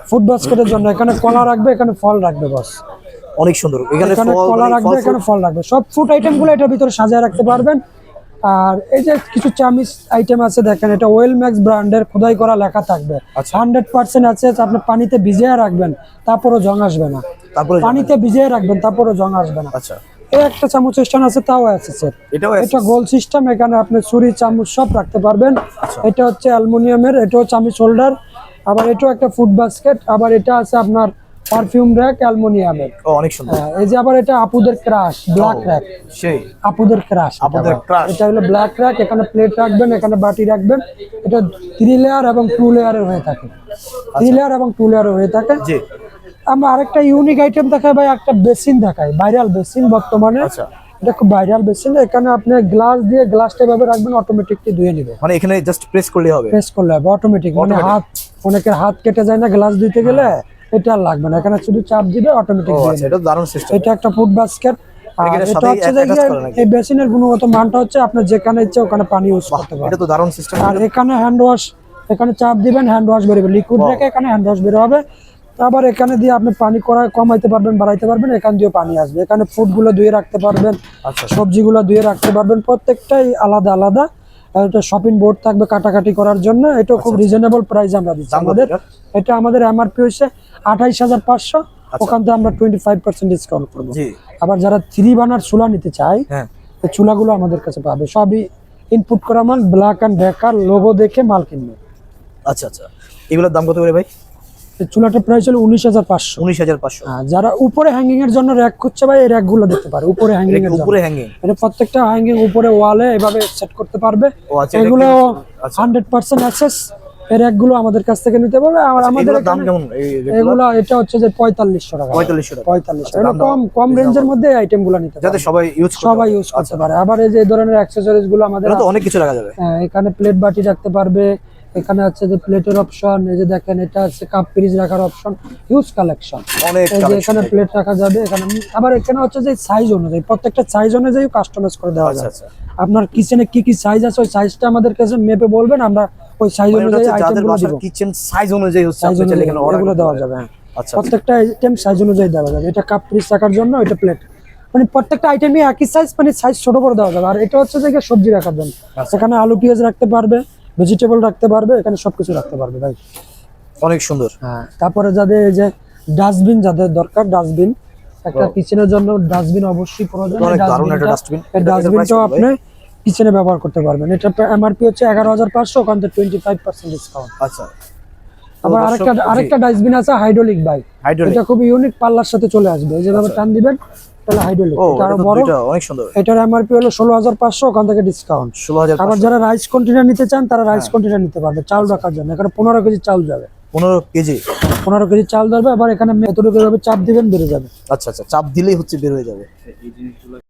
Food বাস্কেটের জন্য এখানে কলা রাখবে, এখানে ফল রাখবে বস। অনেক সুন্দর। এখানে কলা রাখবে, এখানে ফল রাখবে, সব ফুড আইটেম গুলো এটার ভিতরে সাজিয়ে রাখতে পারবেন। আর এই যে কিছু চামিচ আইটেম আছে দেখেন, এটা ওয়েল ম্যাক্স ব্র্যান্ডের খোদাই করা লেখা থাকবে। 100% আছে। আপনি পানিতে ভিজিয়ে রাখবেন, তারপরও জং আসবে না। পানিতে ভিজিয়ে রাখবেন, তারপরও জং আসবে না। আচ্ছা, এই একটা চামচ স্ট্যান্ড আছে, তাও আছে স্যার। এটা গোল সিস্টেম, এখানে আপনি ছুরি চামচ সব রাখতে পারবেন। এটা হচ্ছে অ্যালুমিনিয়ামের, এটাও চামচ হোল্ডার। আবার এটাও একটা ফুড বাস্কেট। আবার এটা আছে আপনার পারফিউম র‍্যাক অ্যালুমিনিয়ামের। অনেক সুন্দর। এই যে আবার এটা আপুদের ক্রাশ ব্ল্যাক র‍্যাক, সেই আপুদের ক্রাশ। এটা হলো ব্ল্যাক র‍্যাক। এখানে প্লেট রাখবেন, এখানে বাটি রাখবেন। এটা 3 লেয়ার এবং 2 লেয়ারের হয়ে থাকে। 3 লেয়ার এবং 2 লেয়ারের হয়ে থাকে। জি। আমরা আরেকটা ইউনিক আইটেম দেখাই ভাই, একটা বেসিন দেখাই, ভাইরাল বেসিন বর্তমানে। আচ্ছা, এটা খুব ভাইরাল বেসিন। এখানে আপনি গ্লাস দিয়ে গ্লাসটা এভাবে রাখবেন, অটোমেটিকলি ধুয়ে নেবে। মানে এখানে জাস্ট প্রেস করলে হবে? প্রেস করলে হবে অটোমেটিক। মানে হাত, অনেকের হাত কেটে যায় না গ্লাস ধুইতে গেলে, এটা আর লাগবে না। এখানে শুধু চাপ দিবে, অটোমেটিক ধুয়ে নেবে। এটা দারুণ সিস্টেম। এটা একটা ফুড বাস্কেট। আর এটা হচ্ছে যে এই বেসিনের গুণগত মানটা হচ্ছে আপনি যেখানে ইচ্ছে ওখানে পানি ইউজ করতে পারবেন। এটা তো দারুণ সিস্টেম। আর এখানে হ্যান্ড ওয়াশ, এখানে চাপ দিবেন, হ্যান্ড ওয়াশ বের হবে। লিকুইড রেখে এখানে হ্যান্ড ওয়াশ বের হবে। আবার এখানে দিয়ে আপনি পানি কমাইতে পারবেন, বাড়াইতে পারবেন। এখান দিয়ে পানি আসবে। এখানে ফুডগুলো ধুয়ে রাখতে পারবেন, সবজিগুলো ধুয়ে রাখতে পারবেন। প্রত্যেকটাই আলাদা আলাদা। এটা শপিং বোর্ড থাকবে কাটাকাটি করার জন্য। এটা খুব রিজনেবল প্রাইস আমরা দিচ্ছি। এটা আমাদের এমআরপি হচ্ছে 28,500। ওখান থেকে আমরা 25% ডিসকাউন্ট করবো। আবার যারা 3 বার্নার চুলা নিতে চায়, এই চুলাগুলো আমাদের কাছে পাবে। সবই ইনপুট করা মাল, ব্ল্যাক এন্ড ডেকার লোগো দেখে মাল কিনবে। আচ্ছা আচ্ছা, এগুলোর দাম কত করে ভাই? চুলাটার প্রাইস হলো 19,500। 19,500। যারা উপরে হ্যাঙ্গিং এর জন্য র‍্যাক খুঁজছে ভাই, এই র‍্যাক গুলো দেখতে পারে। উপরে হ্যাঙ্গিং এর জন্য, উপরে হ্যাঙ্গিং, এটা প্রত্যেকটা হ্যাঙ্গিং উপরে ওয়ালে এভাবে সেট করতে পারবে। এগুলো 100% অ্যাক্সেস। এই র‍্যাক গুলো আমাদের কাছ থেকে নিতে পারবে। আর আমাদের দাম কেমন এগুলো? এটা হচ্ছে যে 4500 টাকা। 4500 এটা কম রেঞ্জের মধ্যে আইটেম গুলো নিতে পারবে, যাতে সবাই ইউজ করতে পারে। আবার এই যে এই ধরনের অ্যাকসেসরিজ গুলো আমাদের তো অনেক কিছু রাখা যাবে। এখানে প্লেট বাটি রাখতে পারবে। এখানে আছে যে প্লেটের অপশন, এই যে দেখেন এটা আছে কাপ পিরিচ রাখার অপশন, হিউজ কালেকশন। এই যে এখানে প্লেট রাখা যাবে। এখানে আবার এখানে হচ্ছে যে সাইজ অনুযায়ী, প্রত্যেকটা সাইজ অনুযায়ী কাস্টমাইজ করে দেওয়া যায়। আপনার কিচেনে কি কি সাইজ আছে, ওই সাইজটা আমাদের কাছে মেপে বলবেন, আমরা ওই সাইজ অনুযায়ী আইটেমগুলো দিব। কিচেন সাইজ অনুযায়ী হচ্ছে আপনাদের এখানে অর্ডারগুলো দেওয়া যাবে। আচ্ছা, প্রত্যেকটা আইটেম সাইজ অনুযায়ী দেওয়া যাবে। এটা কাপ পিরিচ রাখার জন্য, এটা প্লেট, মানে প্রত্যেকটা আইটেমই একই সাইজ, মানে সাইজ ছোট করে দেওয়া যাবে। আর এটা হচ্ছে যে সবজি রাখার জন্য, এখানে আলু পেঁয়াজ রাখতে পারবে, ভেজিটেবল রাখতে পারবে, এখানে সবকিছু রাখতে পারবে ভাই। অনেক সুন্দর। তারপরে যাদের এই যে ডাস্টবিন, যাদের দরকার ডাস্টবিন, একটা কিচেনের জন্য ডাস্টবিন অবশ্যই প্রয়োজন। ডাস্টবিনটাও আপনি কিচেনে ব্যবহার করতে পারবেন। এটা এমআরপি হচ্ছে 11,500, ওখান থেকে 25% ডিসকাউন্ট। আচ্ছা। আবার আরেকটা ডাস্টবিন আছে হাইড্রোলিক ভাই। এটা খুব ইউনিক, পাল্লার সাথে চলে আসবে। এই যেভাবে টান দিবেন, তাহলে হাইড্রোলিক। এটা আরো বড়, অনেক সুন্দর। এটার এমআরপি হলো 16,500, ওখান থেকে ডিসকাউন্ট 16,500। আবার যারা রাইস কন্টেনার নিতে চান, তারা রাইস কন্টেনার নিতে পারবে চাল রাখার জন্য। এখানে 15 কেজি চাল যাবে। 15 কেজি চাল যাবে। আবার এখানে এতটুকু চাপ দিবেন, বেড়ে যাবে। আচ্ছা আচ্ছা, চাপ দিলেই হচ্ছে বের হয়ে যাবে।